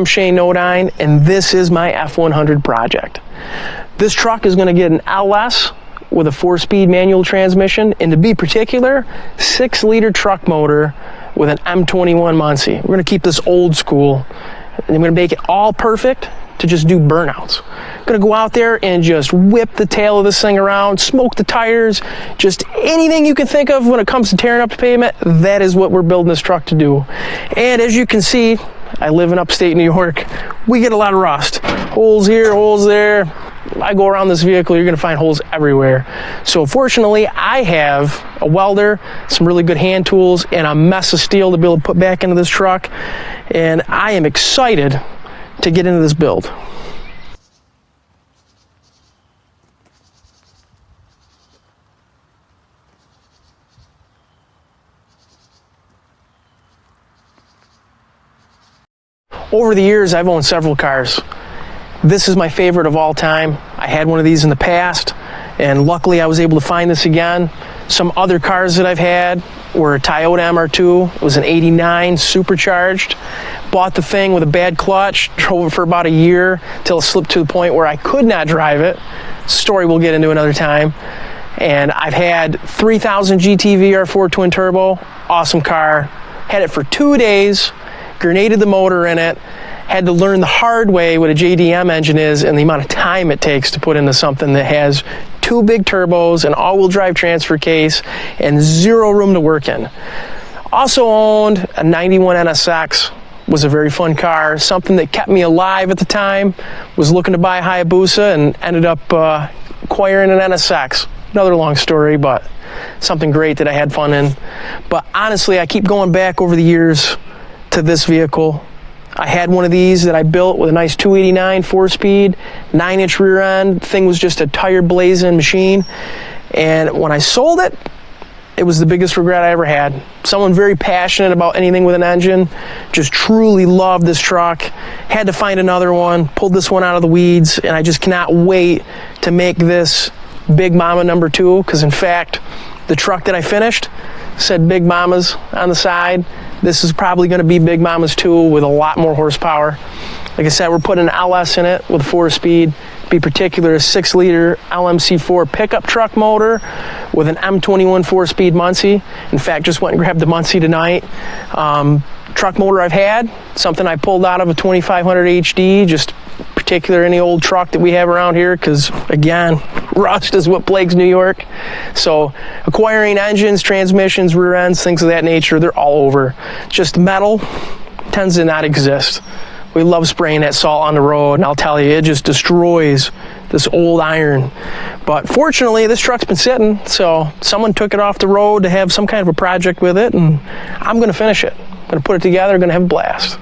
I'm Shane Nodine, and this is my F100 project. This truck is going to get an LS with a 4-speed manual transmission, and to be particular, 6-liter truck motor with an M21 Muncie. We're going to keep this old school, and I'm going to make it all perfect to just do burnouts. I'm going to go out there and just whip the tail of this thing around, smoke the tires, just anything you can think of when it comes to tearing up the pavement. That is what we're building this truck to do. And as you can see, I live in upstate New York. We get a lot of rust. Holes here, holes there. I go around this vehicle, you're going to find holes everywhere. So fortunately, I have a welder, some really good hand tools, and a mess of steel to be able to put back into this truck. And I am excited to get into this build. Over the years, I've owned several cars. This is my favorite of all time. I had one of these in the past, and luckily I was able to find this again. Some other cars that I've had were a Toyota MR2. It was an '89 supercharged. Bought the thing with a bad clutch, drove it for about a year till it slipped to the point where I could not drive it. Story we'll get into another time. And I've had 3000 GT VR4 twin turbo, awesome car. Had it for 2 days, grenaded the motor in it. Had to learn the hard way what a JDM engine is and the amount of time it takes to put into something that has 2 big turbos, an all-wheel drive transfer case, and 0 room to work in. Also owned a 91 NSX. Was a very fun car, something that kept me alive at the time. Was looking to buy a Hayabusa and ended up acquiring an NSX. Another long story, but something great that I had fun in. But honestly, I keep going back over the years to this vehicle. I had one of these that I built with a nice 289 4-speed, 9-inch rear end. Thing was just a tire blazing machine. And when I sold it, it was the biggest regret I ever had. Someone very passionate about anything with an engine, just truly loved this truck. Had to find another one, pulled this one out of the weeds, and I just cannot wait to make this Big Mama number 2, because in fact, the truck that I finished said Big Mamas on the side. This is probably going to be Big Mama's 2 with a lot more horsepower. Like I said, we're putting an LS in it with a 4-speed. Be particular, a 6-liter LMC4 pickup truck motor with an M21 4-speed Muncie. In fact, just went and grabbed the Muncie tonight. Truck motor I've had, something I pulled out of a 2500 HD, just particular any old truck that we have around here, because again, rust is what plagues New York. So acquiring engines, transmissions, rear ends, things of that nature, they're all over. Just metal tends to not exist. We love spraying that salt on the road, and I'll tell you, it just destroys this old iron. But fortunately, this truck's been sitting, so someone took it off the road to have some kind of a project with it, and I'm going to finish it. I'm going to put it together, going to have a blast.